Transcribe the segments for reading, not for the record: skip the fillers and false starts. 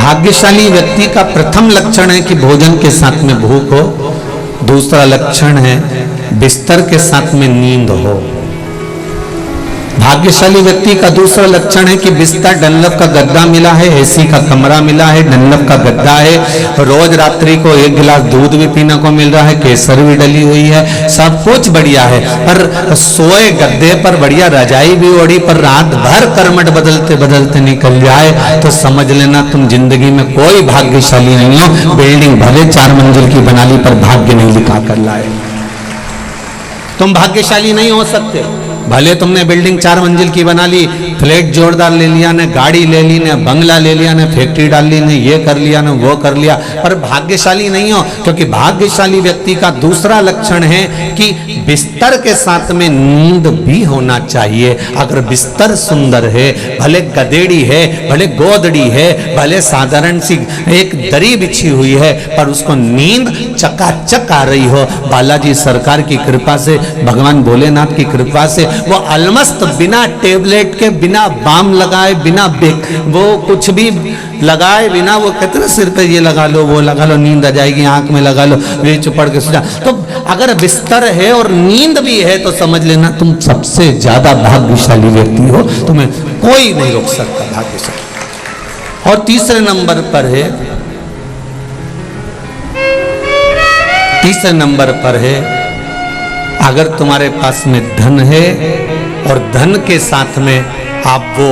भाग्यशाली व्यक्ति का प्रथम लक्षण है कि भोजन के साथ में भूख हो। दूसरा लक्षण है बिस्तर के साथ में नींद हो। भाग्यशाली व्यक्ति का दूसरा लक्षण है कि बिस्तर डनलप का गद्दा मिला है, एसी का कमरा मिला है, डनलप का गद्दा है, रोज रात्रि को 1 गिलास दूध भी पीने को मिल रहा है, केसर भी डली हुई है, सब कुछ बढ़िया है। पर सोए गद्दे पर बढ़िया रजाई भी ओढ़ी, पर रात भर करमट बदलते बदलते निकल जाए तो समझ लेना तुम जिंदगी में कोई भाग्यशाली नहीं हो। बिल्डिंग भले 4 मंजिल की बना ली पर भाग्य नहीं लिखा कर लाए। तुम भाग्यशाली नहीं हो सकते। भले तुमने बिल्डिंग 4 मंजिल की बना ली, फ्लैट जोरदार ले लिया, ने गाड़ी ले ली, ने बंगला ले लिया, ने फैक्ट्री डाल ली, ने ये कर लिया, ने वो कर लिया, पर भाग्यशाली नहीं हो। क्योंकि भाग्यशाली व्यक्ति का दूसरा लक्षण है कि बिस्तर के साथ में नींद भी होना चाहिए। अगर बिस्तर सुंदर है, भले गदेड़ी है, भले गोदड़ी है, भले साधारण सी एक दरी बिछी हुई है, पर उसको नींद चकाचक आ रही हो, बालाजी सरकार की कृपा से, भगवान भोलेनाथ की कृपा से, वो अलमस्त बिना टेबलेट के, बिना बाम लगाए, बिना वो कुछ भी लगाए बिना, वो कहते ना सिर पे ये लगा लो, वो लगा लो, नींद आ जाएगी, आंख में लगा लो, वे चुपड़ के सो जा। तो अगर बिस्तर है और नींद भी है तो समझ लेना तुम सबसे ज्यादा भाग्यशाली व्यक्ति हो, तुम्हें कोई नहीं रोक सकता भाग्यशाली। और तीसरे नंबर पर है अगर तुम्हारे पास में धन है और धन के साथ में आप वो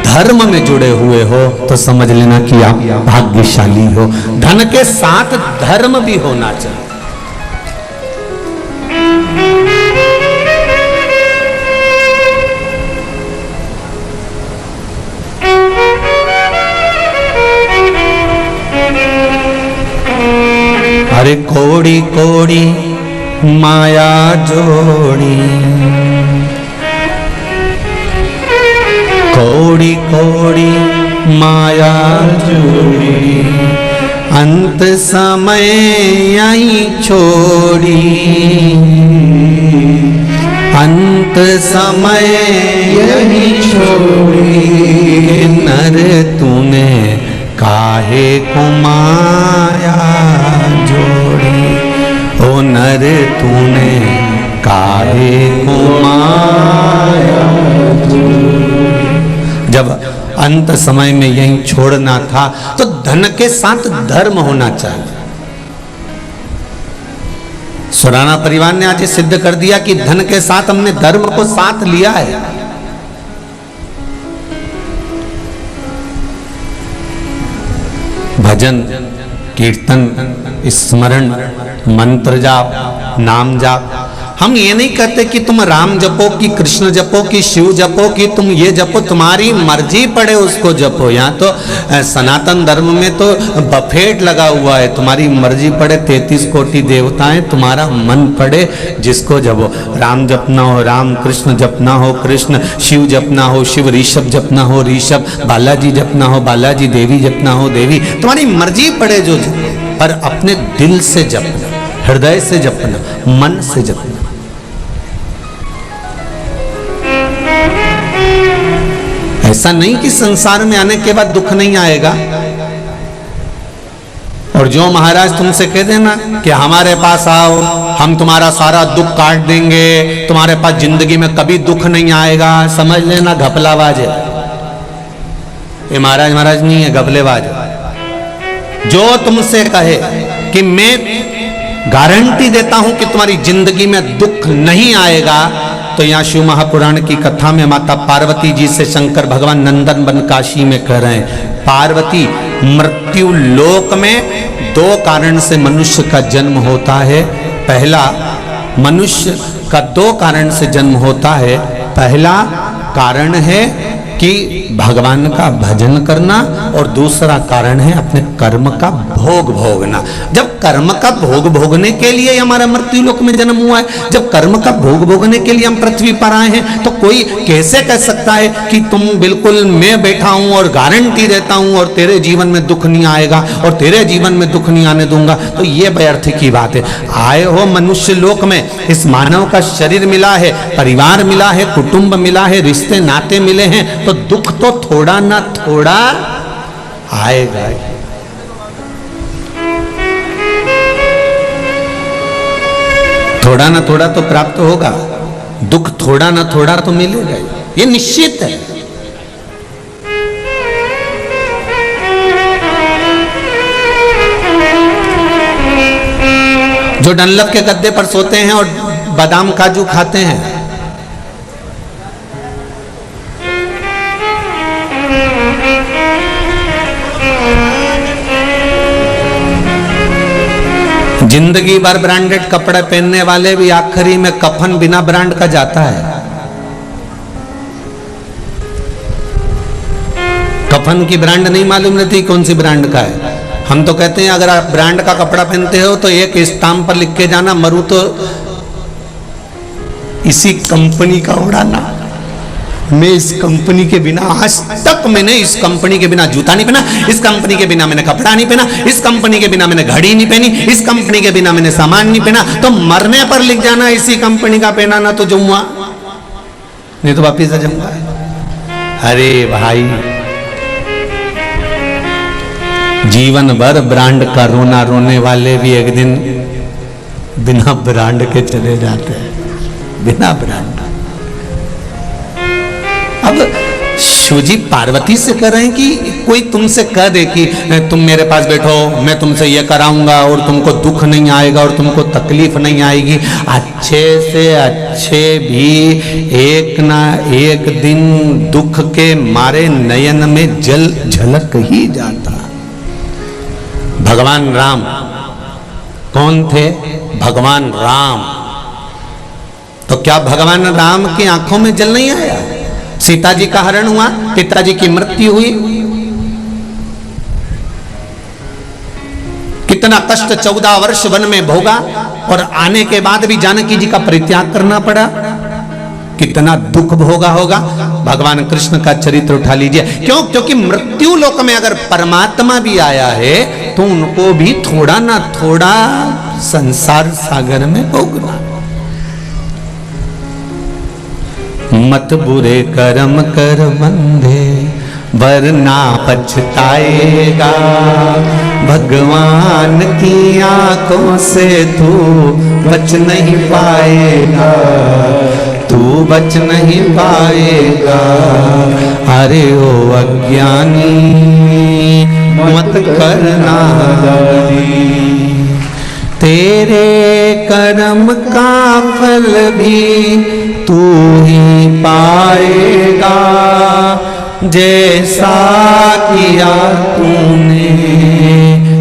धर्म में जुड़े हुए हो तो समझ लेना कि आप भाग्यशाली हो। धन के साथ धर्म भी होना चाहिए। अरे कोड़ी कोड़ी माया जोड़ी, कोड़ी कोड़ी माया जोड़ी, अंत समय यहीं छोड़ी, अंत समय यहीं छोड़ी, नर तूने काहे को माया जोड़ी, ओ नर तूने काहे को माया जोड़ी। जब अंत समय में यहीं छोड़ना था तो धन के साथ धर्म होना चाहिए। सुराना परिवार ने आज सिद्ध कर दिया कि धन के साथ हमने धर्म को साथ लिया है। भजन, कीर्तन, स्मरण, मंत्र जाप, नाम जाप, हम ये नहीं कहते कि तुम राम जपो कि कृष्ण जपो कि शिव जपो कि तुम ये जपो, तुम्हारी मर्जी पड़े उसको जपो। यहाँ तो सनातन धर्म में तो बफेट लगा हुआ है, तुम्हारी मर्जी पड़े, 33 कोटि देवताएं, तुम्हारा मन पड़े जिसको जपो। राम जपना हो राम, कृष्ण जपना हो कृष्ण, शिव जपना हो शिव, ऋषभ जपना हो ऋषभ, बालाजी जपना हो बालाजी, देवी जपना हो देवी, तुम्हारी मर्जी पड़े जो जपो, पर अपने दिल से जपना, हृदय से जपना, मन से जपना। ऐसा नहीं कि संसार में आने के बाद दुख नहीं आएगा। और जो महाराज तुमसे कह देना कि हमारे पास आओ, हम तुम्हारा सारा दुख काट देंगे, तुम्हारे पास जिंदगी में कभी दुख नहीं आएगा, समझ लेना घपलाबाज है ये। महाराज नहीं है, घपलेबाज है। जो तुमसे कहे कि मैं गारंटी देता हूं कि तुम्हारी जिंदगी में दुख नहीं आएगा, तो यहाँ शिव महापुराण की कथा में माता पार्वती जी से शंकर भगवान नंदन बन काशी में कह रहे हैं, पार्वती मृत्यु लोक में 2 कारण से मनुष्य का जन्म होता है। पहला, मनुष्य का 2 कारण से जन्म होता है। पहला कारण है कि भगवान का भजन करना, और दूसरा कारण है अपने कर्म का भोग भोगना। जब कर्म का भोग भोगने के लिए हमारा मृत्यु लोक में जन्म हुआ है, जब कर्म का भोग भोगने के लिए हम पृथ्वी पर आए हैं, तो कोई कैसे कह सकता है कि तुम बिल्कुल मैं बैठा हूं और गारंटी देता हूं और तेरे जीवन में दुख नहीं आएगा और तेरे जीवन में दुख नहीं आने दूंगा, तो ये व्यर्थ की बात है। आए हो मनुष्य लोक में, इस मानव का शरीर मिला है, परिवार मिला है, कुटुंब मिला है, रिश्ते नाते मिले हैं, तो दुख तो थोड़ा ना थोड़ा आएगा। थोड़ा ना थोड़ा तो प्राप्त होगा, दुख थोड़ा ना थोड़ा तो मिलेगा, ये निश्चित है। जो डनलप के गद्दे पर सोते हैं और बादाम काजू खाते हैं, जिंदगी भर ब्रांडेड कपड़े पहनने वाले भी आखिरी में कफन बिना ब्रांड का जाता है। कफन की ब्रांड नहीं मालूम रहती कौन सी ब्रांड का है। हम तो कहते हैं अगर आप ब्रांड का कपड़ा पहनते हो तो एक स्टाम्प पर लिख के जाना, मरू तो इसी कंपनी का उड़ाना। मैं इस कंपनी के बिना, आज तक मैंने इस कंपनी के बिना जूता नहीं पहना, इस कंपनी के बिना मैंने कपड़ा नहीं पहना, इस कंपनी के बिना मैंने घड़ी नहीं पहनी, इस कंपनी के बिना मैंने सामान नहीं पहना। तो मरने पर लिख जाना इसी कंपनी का पहना, ना तो जुम्मा नहीं तो वापिस आ जाऊंगा। अरे भाई, जीवन भर ब्रांड का रोना रोने वाले भी एक दिन बिना ब्रांड के चले जाते हैं, बिना ब्रांड। अब शिवजी पार्वती से कह रहे हैं कि कोई तुमसे कह दे कि तुम मेरे पास बैठो, मैं तुमसे ये कराऊंगा और तुमको दुख नहीं आएगा और तुमको तकलीफ नहीं आएगी। अच्छे से अच्छे भी एक ना एक दिन दुख के मारे नयन में जल झलक ही जाता। भगवान राम कौन थे? भगवान राम। तो क्या भगवान राम की आंखों में जल नहीं आया? सीता जी का हरण हुआ, पिताजी की मृत्यु हुई, कितना कष्ट 14 वर्ष वन में भोगा और आने के बाद भी जानकी जी का परित्याग करना पड़ा, कितना दुख भोगा होगा। भगवान कृष्ण का चरित्र उठा लीजिए। क्यों? क्योंकि मृत्यु लोक में अगर परमात्मा भी आया है तो उनको भी थोड़ा ना थोड़ा संसार सागर में भोगना। मत बुरे कर्म कर बंधे वरना पछताएगा, भगवान की आंखों से तू बच नहीं पाएगा, तू बच नहीं पाएगा। अरे ओ अज्ञानी मत करना तेरे कर्म का फल भी तू ही पाएगा, जैसा किया तूने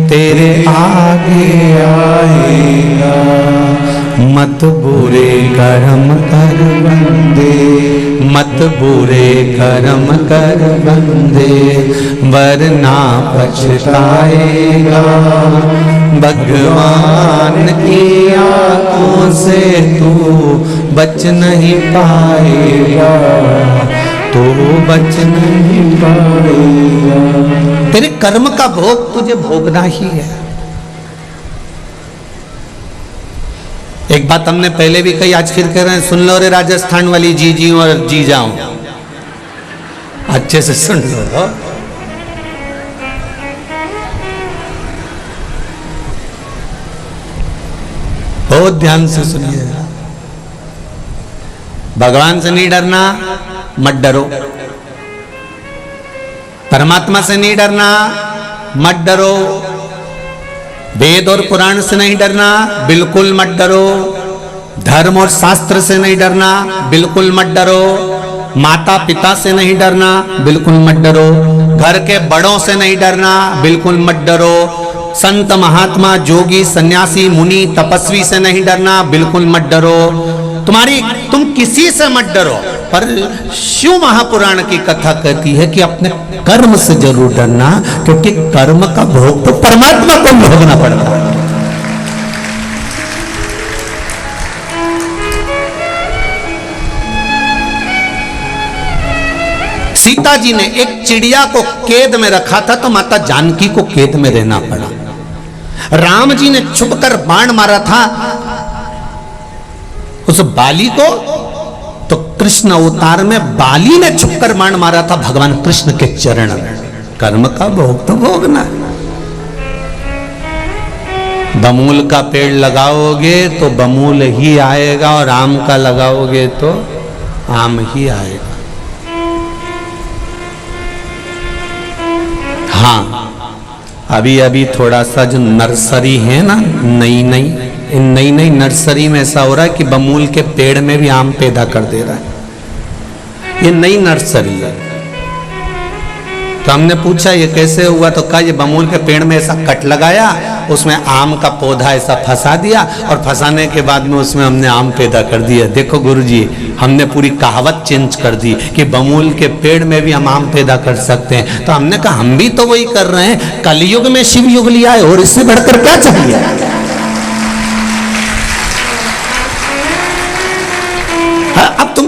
तेरे आगे आएगा। मत बुरे कर्म कर बंदे, मत बुरे कर्म कर बंदे वरना पछताएगा, भगवान की आंखों से तू बच नहीं पाएगा, तो बच नहीं पाएगा। तेरे कर्म का भोग तुझे भोगना ही है। एक बात हमने पहले भी कही, आज फिर कह रहे हैं, सुन लो रे राजस्थान वाली जी और जी जाऊं, अच्छे से सुन लो। बहुत ध्यान से सुनिए। भगवान से नहीं डरना, मत डरो। परमात्मा से नहीं डरना, मत डरो। वेद और पुराण से नहीं डरना, बिल्कुल मत डरो। धर्म और शास्त्र से नहीं डरना, बिल्कुल मत डरो। माता पिता से नहीं डरना, बिल्कुल मत डरो। घर के बड़ों से नहीं डरना, बिल्कुल मत डरो। संत महात्मा जोगी सन्यासी मुनि तपस्वी से नहीं डरना, बिल्कुल मत डरो। तुम किसी से मत डरो, पर शिव महापुराण की कथा कहती है कि अपने कर्म से जरूर डरना, क्योंकि कर्म का भोग तो परमात्मा को भोगना पड़ता है। सीता जी ने एक चिड़िया को कैद में रखा था तो माता जानकी को कैद में रहना पड़ा। राम जी ने छुपकर बाण मारा था उस बाली को, तो कृष्ण अवतार में बाली ने छुपकर बाण मारा था भगवान कृष्ण के चरण में। कर्म का भोग तो भोगना है। बमूल का पेड़ लगाओगे तो बमूल ही आएगा, और आम का लगाओगे तो आम ही आएगा। हाँ, अभी अभी थोड़ा सा जो नर्सरी है ना, नई नई नर्सरी में ऐसा हो रहा है कि बमूल के पेड़ में भी आम पैदा कर दे रहा है। ये नई नर्सरी है। तो हमने पूछा ये कैसे हुआ, तो कहा ये बमूल के पेड़ में ऐसा कट लगाया, उसमें आम का पौधा ऐसा फंसा दिया, और फंसाने के बाद में उसमें हमने आम पैदा कर दिया। देखो गुरुजी, हमने पूरी कहावत चेंज कर दी कि बमूल के पेड़ में भी हम आम पैदा कर सकते हैं। तो हमने कहा हम भी तो वही कर रहे हैं, कलयुग में शिव युग लिया है, और इससे बढ़कर क्या चाहिए। अब तुम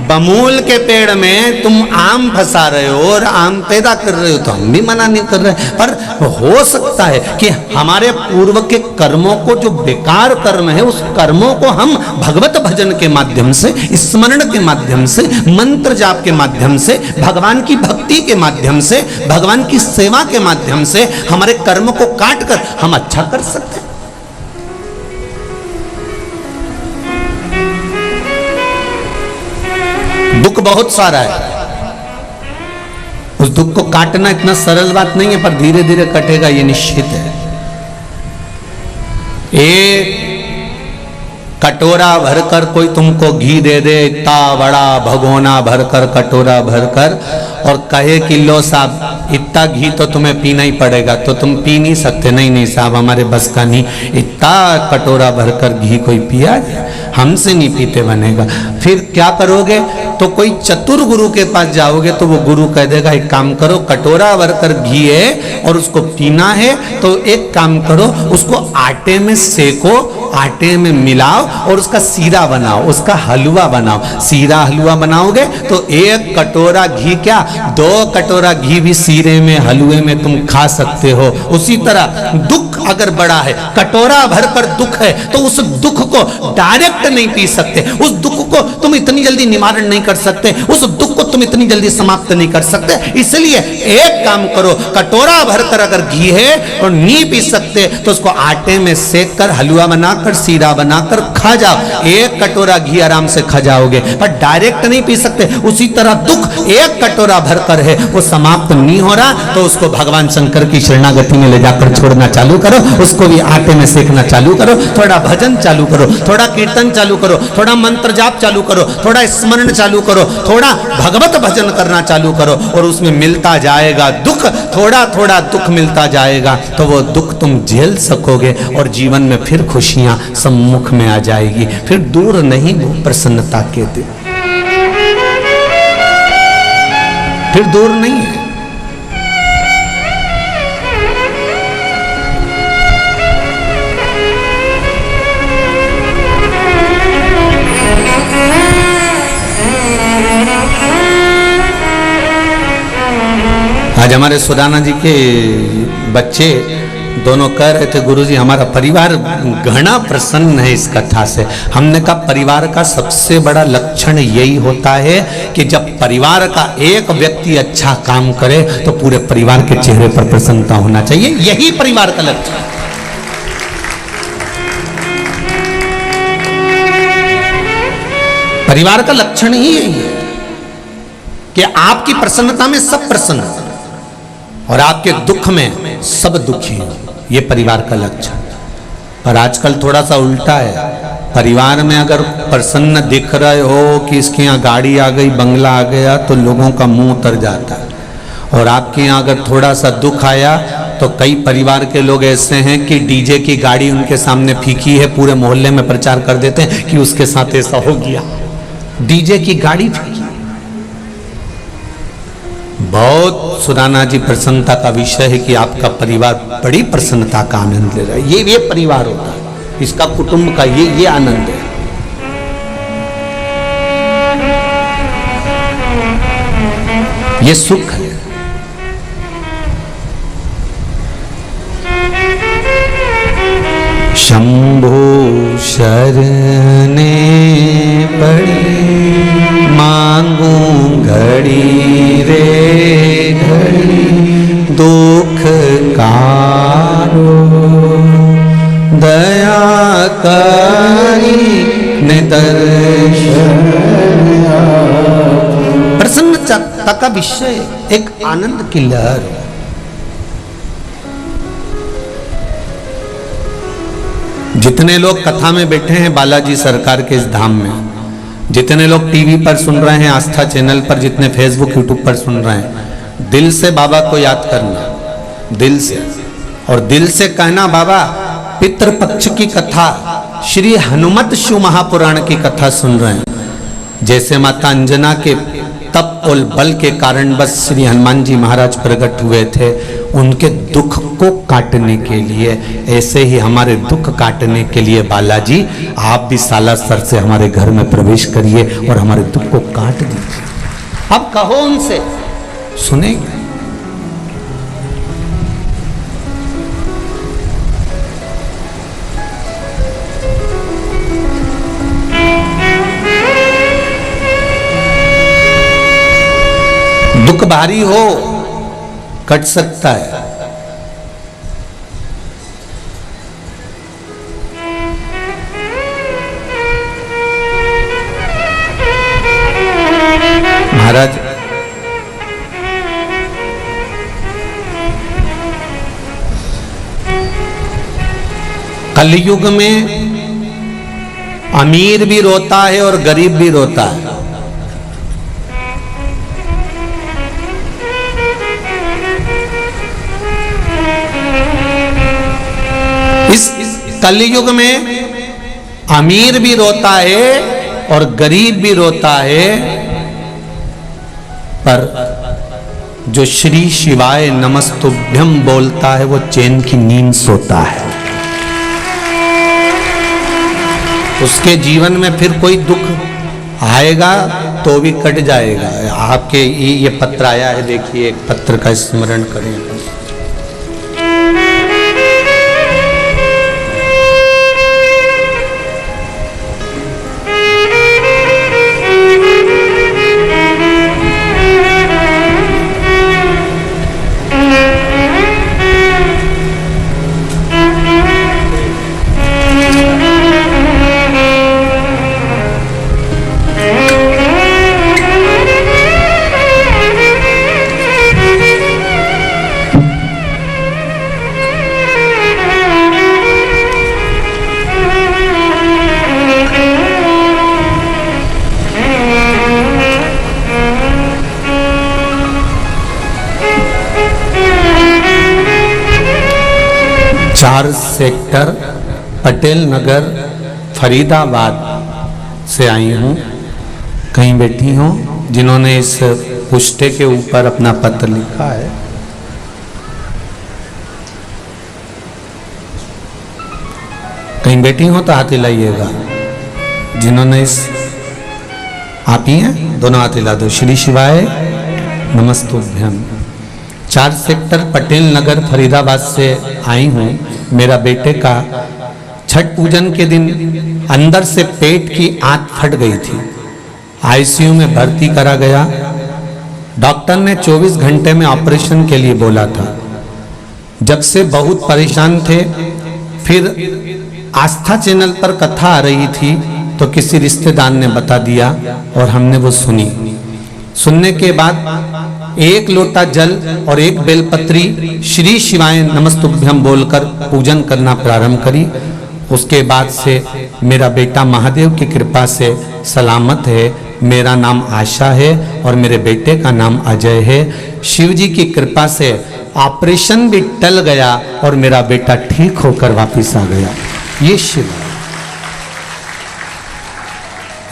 बमूल के पेड़ में तुम आम फंसा रहे हो और आम पैदा कर रहे हो, तो हम भी मना नहीं कर रहे। पर हो सकता है कि हमारे पूर्व के कर्मों को, जो बेकार कर्म है, उस कर्मों को हम भगवत भजन के माध्यम से, स्मरण के माध्यम से, मंत्र जाप के माध्यम से, भगवान की भक्ति के माध्यम से, भगवान की सेवा के माध्यम से हमारे कर्म को काट कर हम अच्छा कर सकते हैं। दुख बहुत सारा है, उस दुख को काटना इतना सरल बात नहीं है, पर धीरे धीरे कटेगा ये निश्चित है। एक कटोरा भरकर कोई तुमको घी दे दे, इतना बड़ा भगोना भरकर, कटोरा भरकर, और कहे कि लो साहब इतना घी तो तुम्हें पीना ही पड़ेगा, तो तुम पी नहीं सकते। नहीं नहीं साहब, हमारे बस का नहीं, इतना कटोरा भरकर घी कोई पिया, हमसे नहीं पीते बनेगा। फिर क्या करोगे, तो कोई चतुर गुरु के पास जाओगे, तो वो गुरु कह देगा एक काम करो, कटोरा भरकर घी है और उसको पीना है, तो एक काम करो, उसको आटे में सेको, आटे में मिलाओ और उसका सीरा बनाओ, उसका हलवा बनाओ। सीरा हलवा बनाओगे तो एक कटोरा घी क्या, 2 कटोरा घी भी सीरे में, हलवे में तुम खा सकते हो। उसी तरह दुख अगर बड़ा है, कटोरा भरकर दुख है, तो उस दुख को डायरेक्ट नहीं पी सकते, उस दुख को तुम इतनी जल्दी निवारण नहीं कर सकते, उस दुख को तुम इतनी जल्दी समाप्त नहीं कर सकते। इसलिए एक काम करो, कटोरा भरकर अगर घी है और नहीं पी सकते, तो उसको आटे में सेक कर, हलवा बनाकर, सीरा बनाकर खा जाओ। एक कटोरा घी आराम से खा जाओगे, पर डायरेक्ट नहीं पी सकते। उसी तरह दुख एक कटोरा भरकर है, वो समाप्त नहीं हो रहा, तो उसको भगवान शंकर की शरणागति में ले जाकर छोड़ना चालू करो, उसको भी आटे में सेकना चालू करो, थोड़ा भजन चालू करो, थोड़ा कीर्तन चालू करो, थोड़ा मंत्र जाप चालू करो, थोड़ा स्मरण चालू करो, थोड़ा भगवत भजन करना चालू करो, और उसमें मिलता जाएगा दुख, थोड़ा थोड़ा दुख मिलता जाएगा, तो वो दुख तुम झेल सकोगे और जीवन में फिर खुशियां सम्मुख में आ जाएगी। फिर दूर नहीं वो प्रसन्नता के दिन, फिर दूर नहीं है। आज हमारे सुदाना जी के बच्चे दोनों कह रहे थे, गुरुजी हमारा परिवार घना प्रसन्न है इस कथा से। हमने कहा परिवार का सबसे बड़ा लक्षण यही होता है कि जब परिवार का एक व्यक्ति अच्छा काम करे तो पूरे परिवार के चेहरे पर प्रसन्नता होना चाहिए, यही परिवार का लक्षण है। परिवार का लक्षण ही यही है कि आपकी प्रसन्नता में सब प्रसन्न और आपके दुख में सब दुखी, ये परिवार का लक्षण। पर आजकल थोड़ा सा उल्टा है, परिवार में अगर प्रसन्न दिख रहे हो कि इसके यहाँ गाड़ी आ गई, बंगला आ गया, तो लोगों का मुंह उतर जाता है। और आपके यहाँ अगर थोड़ा सा दुख आया तो कई परिवार के लोग ऐसे हैं कि डीजे की गाड़ी उनके सामने फीकी है, पूरे मोहल्ले में प्रचार कर देते हैं कि उसके साथ ऐसा हो गया, डीजे की गाड़ी फीकी। बहुत सुदाना जी प्रसन्नता का विषय है कि आपका परिवार बड़ी प्रसन्नता का आनंद ले रहा है। ये परिवार होता है, इसका कुटुंब का ये आनंद है। ये सुख है। शंभो शरणे पड़ी मांगू घड़ी रे घड़ी, पुकारो, दया करी निदर्शन। प्रसन्नता का विषय एक आनंद की लहर। जितने लोग कथा में बैठे हैं बालाजी सरकार के इस धाम में, जितने लोग टीवी पर सुन रहे हैं, आस्था चैनल पर, जितने फेसबुक यूट्यूब पर सुन रहे हैं, दिल से बाबा को याद करना, दिल से, और दिल से कहना बाबा पितृपक्ष की कथा, श्री हनुमत शिव महापुराण की कथा सुन रहे हैं। जैसे माता अंजना के तप और बल के कारण बस श्री हनुमान जी महाराज प्रकट हुए थे उनके दुख को काटने के लिए, ऐसे ही हमारे दुख काटने के लिए बालाजी आप भी सालासर से हमारे घर में प्रवेश करिए और हमारे दुख को काट दीजिए। अब कहो उनसे, सुनेंगे। दुख भारी हो कट सकता है, महाराज कलयुग में अमीर भी रोता है और गरीब भी रोता है। इस कलयुग में अमीर भी रोता है और गरीब भी रोता है, पर जो श्री शिवाय नमस्तुभ्यम बोलता है वो चैन की नींद सोता है। उसके जीवन में फिर कोई दुख आएगा तो भी कट जाएगा। आपके ये पत्र आया है, देखिए, एक पत्र का स्मरण करें। चार सेक्टर पटेल नगर फरीदाबाद से आई हूँ। कहीं बैठी हूँ जिन्होंने इस पुष्टे के ऊपर अपना पत्र लिखा है। कहीं बैठी हो तो हाथ हिलाइएगा। जिन्होंने इस, आप ही हैं, दोनों हाथ हिला दो। श्री शिवाय नमस्तुभ्यम। 4 सेक्टर पटेल नगर फरीदाबाद से आई हूँ। मेरा बेटे का छठ पूजन के दिन अंदर से पेट की आंत फट गई थी। आईसीयू में भर्ती करा गया। डॉक्टर ने 24 घंटे में ऑपरेशन के लिए बोला था। जब से बहुत परेशान थे। फिर आस्था चैनल पर कथा आ रही थी तो किसी रिश्तेदार ने बता दिया और हमने वो सुनी। सुनने के बाद 1 लोटा जल और 1 बेलपत्री श्री शिवाय नमस्तुभ्यम बोलकर पूजन करना प्रारंभ करी। उसके बाद से मेरा बेटा महादेव की कृपा से सलामत है। मेरा नाम आशा है और मेरे बेटे का नाम अजय है। शिव जी की कृपा से ऑपरेशन भी टल गया और मेरा बेटा ठीक होकर वापस आ गया। ये शिव,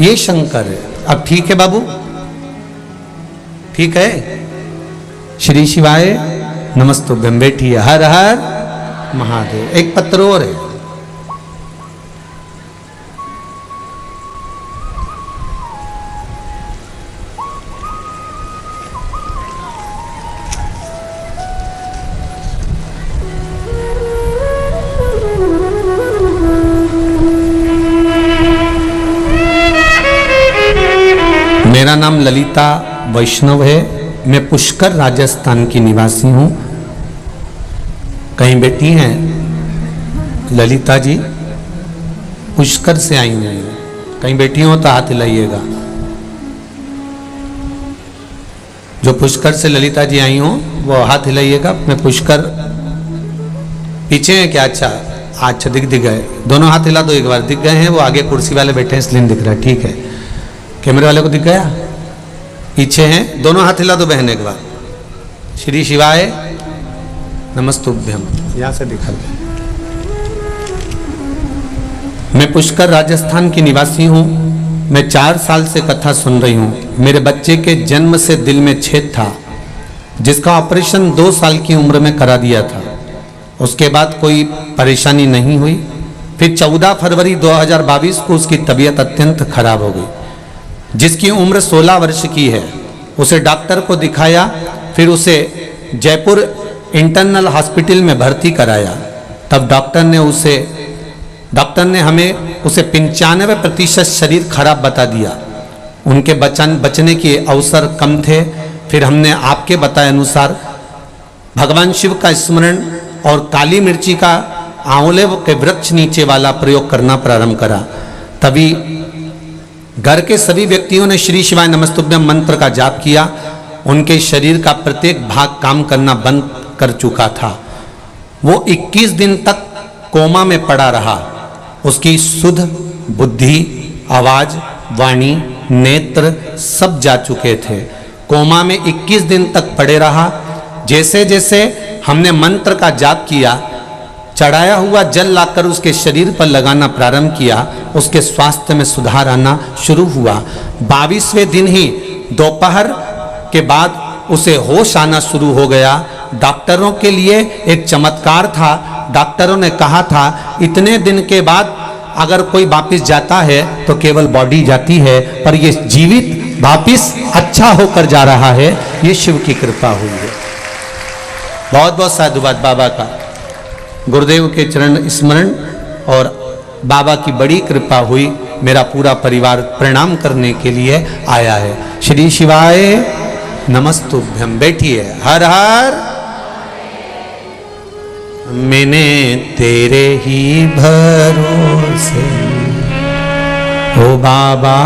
ये शंकर है। अब ठीक है बाबू, ठीक है। श्री शिवाय नमस्तुभ्यम। बैठिए। हर हर महादेव। एक पत्र और है। मेरा नाम ललिता वैष्णव है। मैं पुष्कर राजस्थान की निवासी हूँ। कहीं बेटी हैं ललिता जी, पुष्कर से आई हुई हैं, कहीं बेटी हो तो हाथ हिलाइएगा। जो पुष्कर से ललिता जी आई हो वो हाथ हिलाइएगा। मैं पुष्कर पीछे हैं क्या? अच्छा दिख गए, दोनों हाथ हिला दो एक बार। दिख गए हैं, वो आगे कुर्सी वाले बैठे हैं इसलिए दिख रहा है, ठीक है। कैमरे वाले को दिख गया? पीछे हैं, दोनों हाथ हिला दो बहन एक बार। श्री शिवाय नमस्तुभ्यम, यहां से दिखा। मैं पुष्कर राजस्थान की निवासी हूं। मैं 4 साल से कथा सुन रही हूं। मेरे बच्चे के जन्म से दिल में छेद था, जिसका ऑपरेशन 2 साल की उम्र में करा दिया था। उसके बाद कोई परेशानी नहीं हुई। फिर 14 फरवरी 2022 को उसकी तबीयत अत्यंत खराब हो गई। जिसकी उम्र 16 वर्ष की है, उसे डॉक्टर को दिखाया, फिर उसे जयपुर इंटरनल हॉस्पिटल में भर्ती कराया। तब डॉक्टर ने हमें उसे 95% शरीर खराब बता दिया। उनके बचने के अवसर कम थे। फिर हमने आपके बताए अनुसार भगवान शिव का स्मरण और काली मिर्ची का आंवले के वृक्ष नीचे वाला प्रयोग करना प्रारंभ करा। तभी घर के सभी व्यक्तियों ने श्री शिवाय नमस्तुभ्यम मंत्र का जाप किया। उनके शरीर का प्रत्येक भाग काम करना बंद कर चुका था। वो 21 दिन तक कोमा में पड़ा रहा। उसकी शुद्ध बुद्धि, आवाज, वाणी, नेत्र सब जा चुके थे। कोमा में 21 दिन तक पड़े रहा। जैसे जैसे हमने मंत्र का जाप किया, चढ़ाया हुआ जल लाकर उसके शरीर पर लगाना प्रारंभ किया, उसके स्वास्थ्य में सुधार आना शुरू हुआ। 22वें दिन ही दोपहर के बाद उसे होश आना शुरू हो गया। डॉक्टरों के लिए एक चमत्कार था। डॉक्टरों ने कहा था इतने दिन के बाद अगर कोई वापिस जाता है तो केवल बॉडी जाती है, पर ये जीवित वापिस अच्छा होकर जा रहा है। ये शिव की कृपा हुई है। बहुत बहुत साधुवाद बाबा का। गुरुदेव के चरण स्मरण और बाबा की बड़ी कृपा हुई। मेरा पूरा परिवार प्रणाम करने के लिए आया है। श्री शिवाय नमस्तुभ्यम। बैठिए। हर हर। मैंने तेरे ही भरोसे, ओ बाबा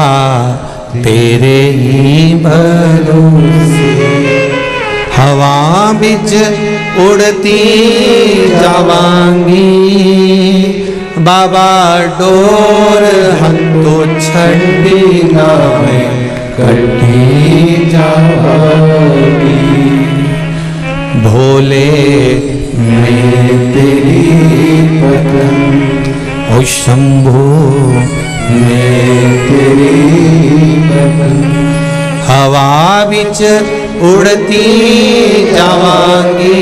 तेरे ही भरोसे, हवा बिच उड़ती जावांगी, बाबा डोर हंतो छड़ी नावे कटी जावांगी, भोले मैं तेरी पतंग, ओ शंभो मैं तेरी पतंग, हवा बिच उड़ती जावांगी,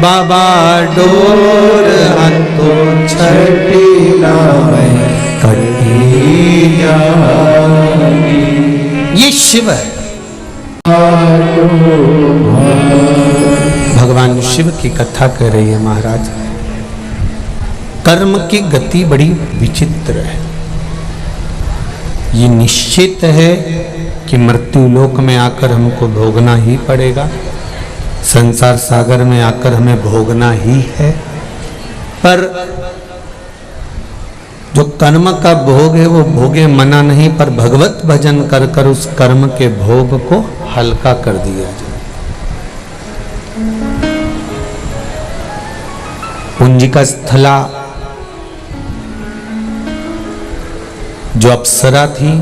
बाबा डोर हंतो छठी नावे कटी जावांगी। ये शिव है। भगवान शिव की कथा कर रही है महाराज। कर्म की गति बड़ी विचित्र है। ये निश्चित है कि मृत्यु लोक में आकर हमको भोगना ही पड़ेगा, संसार सागर में आकर हमें भोगना ही है। पर जो कर्म का भोग है वो भोगे मना नहीं, पर भगवत भजन कर कर उस कर्म के भोग को हल्का कर दिया जाए। पुंजिका स्थला जो अप्सरा थी,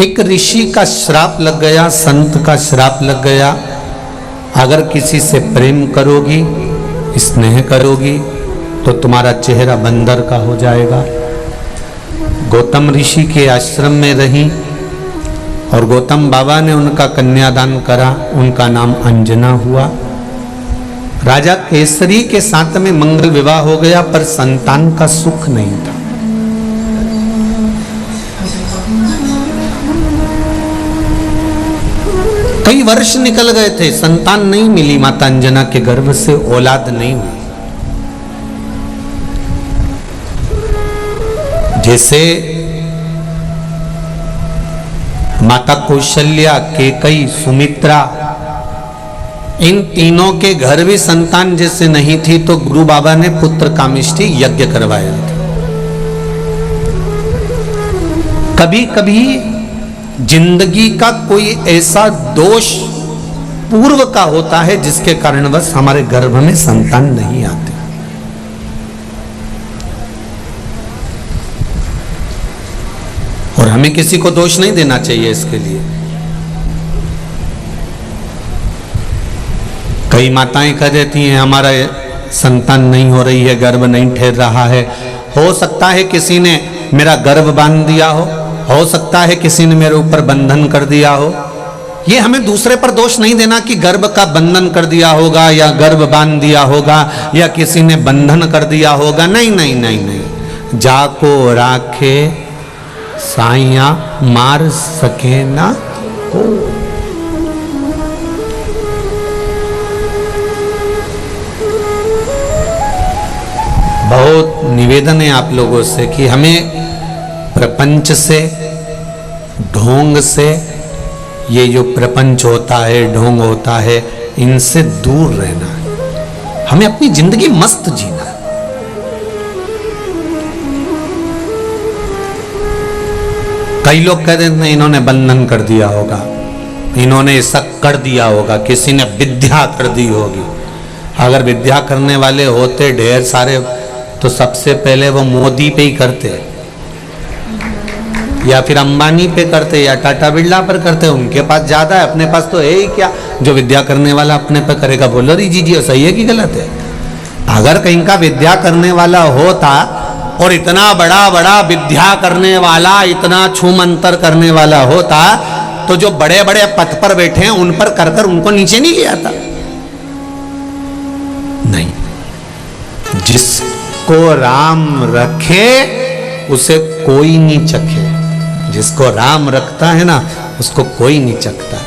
एक ऋषि का श्राप लग गया, संत का श्राप लग गया। अगर किसी से प्रेम करोगी, स्नेह करोगी, तो तुम्हारा चेहरा बंदर का हो जाएगा। गौतम ऋषि के आश्रम में रही और गौतम बाबा ने उनका कन्यादान करा। उनका नाम अंजना हुआ। राजा केसरी के साथ में मंगल विवाह हो गया, पर संतान का सुख नहीं था। कई वर्ष निकल गए थे, संतान नहीं मिली। माता अंजना के गर्भ से औलाद नहीं हुई। जैसे माता कौशल्या, केकई, सुमित्रा इन तीनों के घर भी संतान जैसे नहीं थी तो गुरु बाबा ने पुत्र कामिष्ठी यज्ञ करवाया था। कभी कभी जिंदगी का कोई ऐसा दोष पूर्व का होता है जिसके कारणवश हमारे गर्भ में संतान नहीं आते। और हमें किसी को दोष नहीं देना चाहिए इसके लिए। कई माताएं कह देती हैं हमारा संतान नहीं हो रही है, गर्भ नहीं ठहर रहा है। हो सकता है किसी ने मेरा गर्भ बांध दिया हो सकता है किसी ने मेरे ऊपर बंधन कर दिया हो। ये हमें दूसरे पर दोष नहीं देना कि गर्भ का बंधन कर दिया होगा या गर्भ बांध दिया होगा या किसी ने बंधन कर दिया होगा। नहीं नहीं नहीं नहीं, जाको राखे साइया मार सके ना हो। बहुत निवेदन है आप लोगों से कि हमें प्रपंच से, ढोंग से, ये जो प्रपंच होता है, ढोंग होता है, इनसे दूर रहना है। हमें अपनी जिंदगी मस्त जीना है। कई लोग कहते हैं इन्होंने बंधन कर दिया होगा, इन्होंने ऐसा कर दिया होगा, किसी ने विद्या कर दी होगी। अगर विद्या करने वाले होते ढेर सारे तो सबसे पहले वो मोदी पे ही करते या फिर अंबानी पे करते या टाटा बिरला पर करते। उनके पास ज्यादा है, अपने पास तो है ही क्या जो विद्या करने वाला अपने पे करेगा। बोलो जी सही है कि गलत है? अगर कहीं का विद्या करने वाला होता और इतना बड़ा बड़ा विद्या करने वाला, इतना छूमंतर करने वाला होता तो जो बड़े बड़े पद पर बैठे हैं उन पर कर उनको नीचे नहीं ले आता। नहीं, जिसको राम रखे उसे कोई नहीं चखे। जिसको राम रखता है ना उसको कोई नहीं चखता।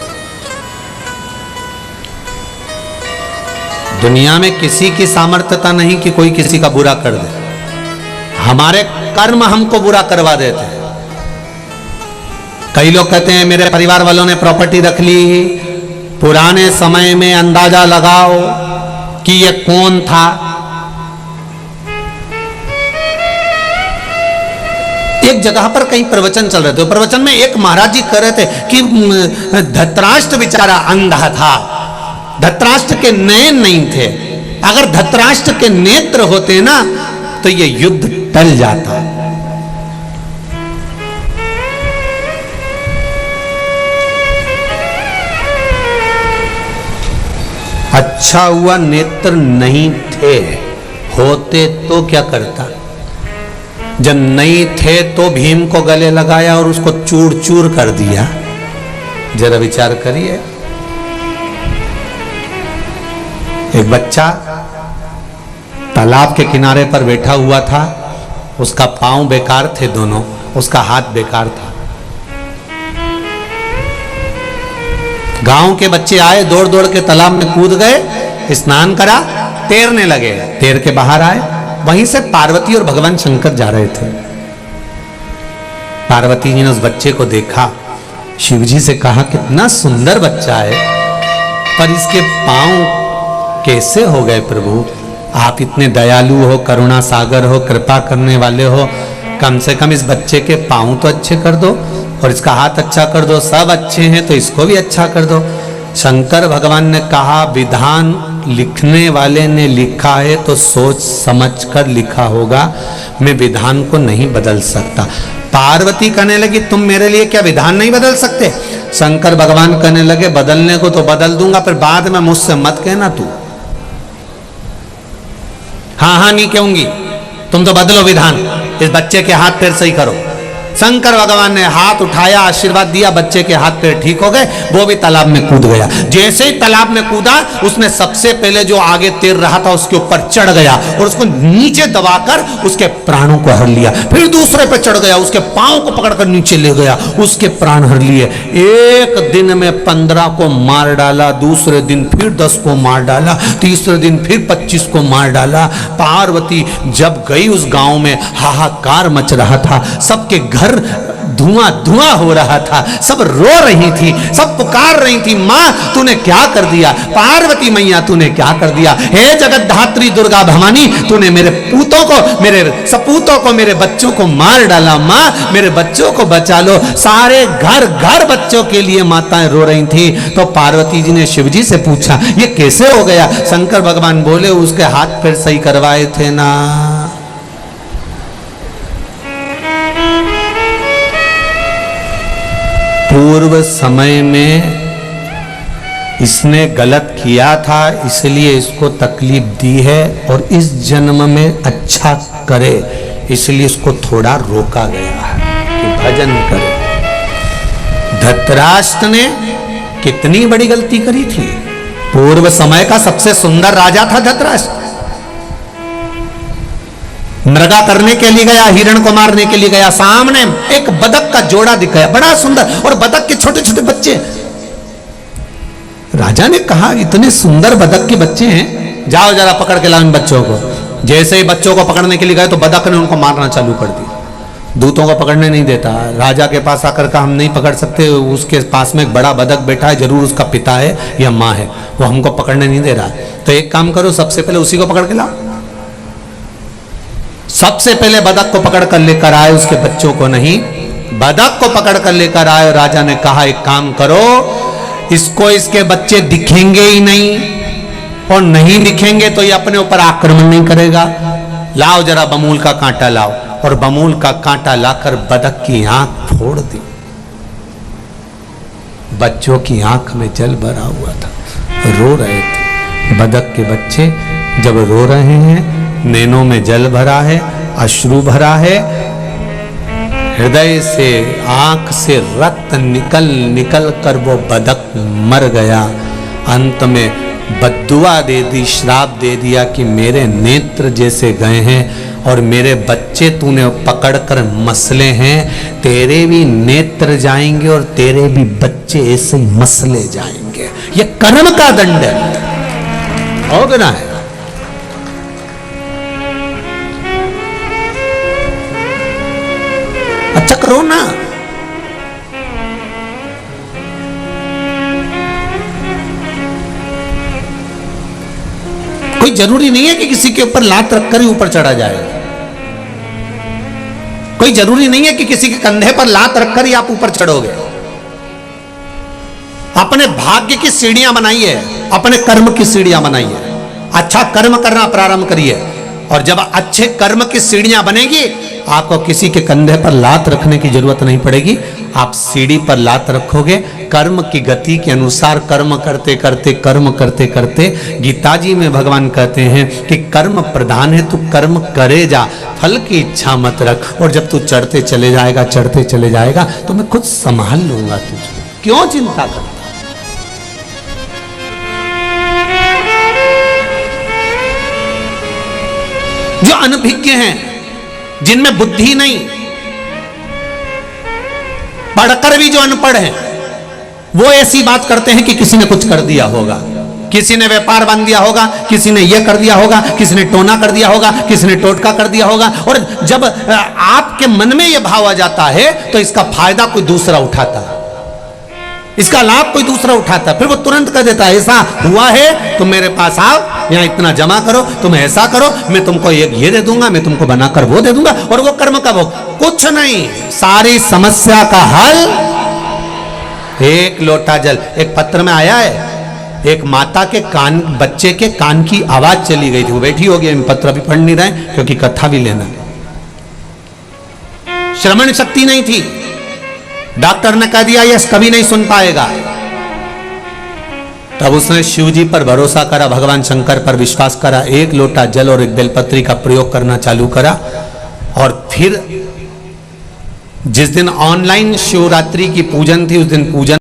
दुनिया में किसी की सामर्थ्यता नहीं कि कोई किसी का बुरा कर दे। हमारे कर्म हमको बुरा करवा देते हैं। कई लोग कहते हैं मेरे परिवार वालों ने प्रॉपर्टी रख ली। पुराने समय में अंदाजा लगाओ कि ये कौन था। एक जगह पर कहीं प्रवचन चल रहे थे, प्रवचन में एक महाराज जी कह रहे थे कि धृतराष्ट्र बेचारा अंधा था, धृतराष्ट्र के नयन नहीं थे। अगर धृतराष्ट्र के नेत्र होते ना तो ये युद्ध टल जाता। अच्छा हुआ नेत्र नहीं थे, होते तो क्या करता। जब नहीं थे तो भीम को गले लगाया और उसको चूर चूर कर दिया। जरा विचार करिए। एक बच्चा तालाब के किनारे पर बैठा हुआ था, उसका पांव बेकार थे दोनों, उसका हाथ बेकार था। गांव के बच्चे आए, दौड़ दौड़ के तालाब में कूद गए, स्नान करा, तैरने लगे। तैर के बाहर आए, वहीं से पार्वती और भगवान शंकर जा रहे थे। पार्वती जी ने उस बच्चे को देखा, शिव जी से कहा कितना सुंदर बच्चा है, पर इसके पांव कैसे हो गए प्रभु? आप इतने दयालु हो, करुणा सागर हो, कृपा करने वाले हो, कम से कम इस बच्चे के पांव तो अच्छे कर दो और इसका हाथ अच्छा कर दो। सब अच्छे हैं तो इसको भी अच्छा कर दो। शंकर भगवान ने कहा विधान लिखने वाले ने लिखा है तो सोच समझ कर लिखा होगा, मैं विधान को नहीं बदल सकता। पार्वती कहने लगी तुम मेरे लिए क्या विधान नहीं बदल सकते? शंकर भगवान कहने लगे बदलने को तो बदल दूंगा, पर बाद में मुझसे मत कहना तू। हाँ नहीं कहूंगी, तुम तो बदलो विधान, इस बच्चे के हाथ पैर सही करो। शंकर भगवान ने हाथ उठाया, आशीर्वाद दिया, बच्चे के हाथ पैर ठीक हो गए। वो भी तालाब में कूद गया। जैसे ही तालाब में कूदा, उसने सबसे पहले जो आगे तैर रहा था उसके ऊपर चढ़ गया और उसको नीचे दबाकर उसके प्राणों को हर लिया। फिर दूसरे पे चढ़ गया, उसके पांव को पकड़कर नीचे ले गया, उसके प्राण हर लिए। एक दिन में 15 को मार डाला, दूसरे दिन फिर 10 को मार डाला, तीसरे दिन फिर 25 को मार डाला। पार्वती जब गई उस गांव में हाहाकार मच रहा था, सबके घर धुआं धुआं हो रहा था, सब रो रही थी, सब पुकार रही थी, माँ तूने क्या कर दिया, पार्वती मैया तूने क्या कर दिया, हे जगतधात्री दुर्गा भवानी तूने मेरे पूतों को, मेरे सपूतों को, मेरे बच्चों को मार डाला, माँ मेरे बच्चों को बचा लो। सारे घर घर बच्चों के लिए माताएं रो रही थी। तो पार्वती जी ने शिव जी से पूछा ये कैसे हो गया? शंकर भगवान बोले उसके हाथ पैर सही करवाए थे ना। पूर्व समय में इसने गलत किया था, इसलिए इसको तकलीफ दी है, और इस जन्म में अच्छा करे इसलिए इसको थोड़ा रोका गया है कि भजन करे। धृतराष्ट्र ने कितनी बड़ी गलती करी थी। पूर्व समय का सबसे सुंदर राजा था धृतराष्ट्र। मृगा करने के लिए गया, हिरण को मारने के लिए गया, सामने एक बदक का जोड़ा दिखाया बड़ा सुंदर, और बदक के छोटे छोटे बच्चे। राजा ने कहा इतने सुंदर बदक के बच्चे हैं, जाओ जरा पकड़ के लाओ इन बच्चों को। जैसे ही बच्चों को पकड़ने के लिए गए तो बदक ने उनको मारना चालू कर दिया। दूतों को पकड़ने नहीं देता। राजा के पास आकर कहा हम नहीं पकड़ सकते, उसके पास में एक बड़ा बदक बैठा है, जरूर उसका पिता है या माँ है, वो हमको पकड़ने नहीं दे रहा। तो एक काम करो, सबसे पहले उसी को पकड़ के लाओ। सबसे पहले बदक को पकड़ कर लेकर आए, उसके बच्चों को नहीं, बदक को पकड़ कर लेकर आए। राजा ने कहा एक काम करो, इसको इसके बच्चे दिखेंगे ही नहीं, और नहीं दिखेंगे तो ये अपने ऊपर आक्रमण नहीं करेगा। लाओ जरा बमूल का कांटा लाओ, और बमूल का कांटा लाकर बदक की आंख फोड़ दी। बच्चों की आंख में जल भरा हुआ था, रो रहे थे। बदक के बच्चे जब रो रहे हैं, नैनों में जल भरा है, अश्रु भरा है, हृदय से, आंख से रक्त निकल निकल कर वो बदक मर गया। अंत में बद्दुआ दे दी, श्राप दे दिया कि मेरे नेत्र जैसे गए हैं और मेरे बच्चे तूने पकड़कर मसले हैं, तेरे भी नेत्र जाएंगे और तेरे भी बच्चे ऐसे मसले जाएंगे। ये कर्म का दंड है, भोगना है। अच्छा करो ना। कोई जरूरी नहीं है कि किसी के ऊपर लात रखकर ही ऊपर चढ़ा जाए। कोई जरूरी नहीं है कि किसी के कंधे पर लात रखकर ही आप ऊपर चढ़ोगे। अपने भाग्य की सीढ़ियां बनाइए, अपने कर्म की सीढ़ियां बनाइए। अच्छा कर्म करना प्रारंभ करिए, और जब अच्छे कर्म की सीढ़ियां बनेगी, आपको किसी के कंधे पर लात रखने की जरूरत नहीं पड़ेगी। आप सीढ़ी पर लात रखोगे, कर्म की गति के अनुसार कर्म करते करते, कर्म करते करते। गीता जी में भगवान कहते हैं कि कर्म प्रधान है, तू कर्म करे जा, फल की इच्छा मत रख। और जब तू चढ़ते चले जाएगा, चढ़ते चले जाएगा, तो मैं खुद संभाल लूंगा तुझको। क्यों चिंता करता? जो अनभिज्ञ हैं, जिनमें बुद्धि नहीं, पढ़कर भी जो अनपढ़ हैं, वो ऐसी बात करते हैं कि किसी ने कुछ कर दिया होगा, किसी ने व्यापार बांध दिया होगा, किसी ने यह कर दिया होगा, किसी ने टोना कर दिया होगा, किसी ने टोटका कर दिया होगा। और जब आपके मन में यह भाव आ जाता है तो इसका फायदा कोई दूसरा उठाता है, इसका लाभ कोई दूसरा उठाता है। फिर वो तुरंत कह देता है ऐसा हुआ है तुम मेरे पास आओ, यहाँ इतना जमा करो, तुम ऐसा करो, मैं तुमको ये दे दूंगा, मैं तुमको बनाकर वो दे दूंगा। और वो कर्म का भोग कुछ नहीं, सारी समस्या का हल एक लोटा जल। एक पत्र में आया है, एक माता के कान, बच्चे के कान की आवाज चली गई थी। वो बैठी होगी, पत्र अभी पढ़ नहीं रहे क्योंकि कथा भी लेना। श्रवण शक्ति नहीं थी, डॉक्टर ने कह दिया यस कभी नहीं सुन पाएगा। तब उसने शिव जी पर भरोसा करा, भगवान शंकर पर विश्वास करा, एक लोटा जल और एक बेलपत्री का प्रयोग करना चालू करा। और फिर जिस दिन ऑनलाइन शिवरात्रि की पूजन थी, उस दिन पूजन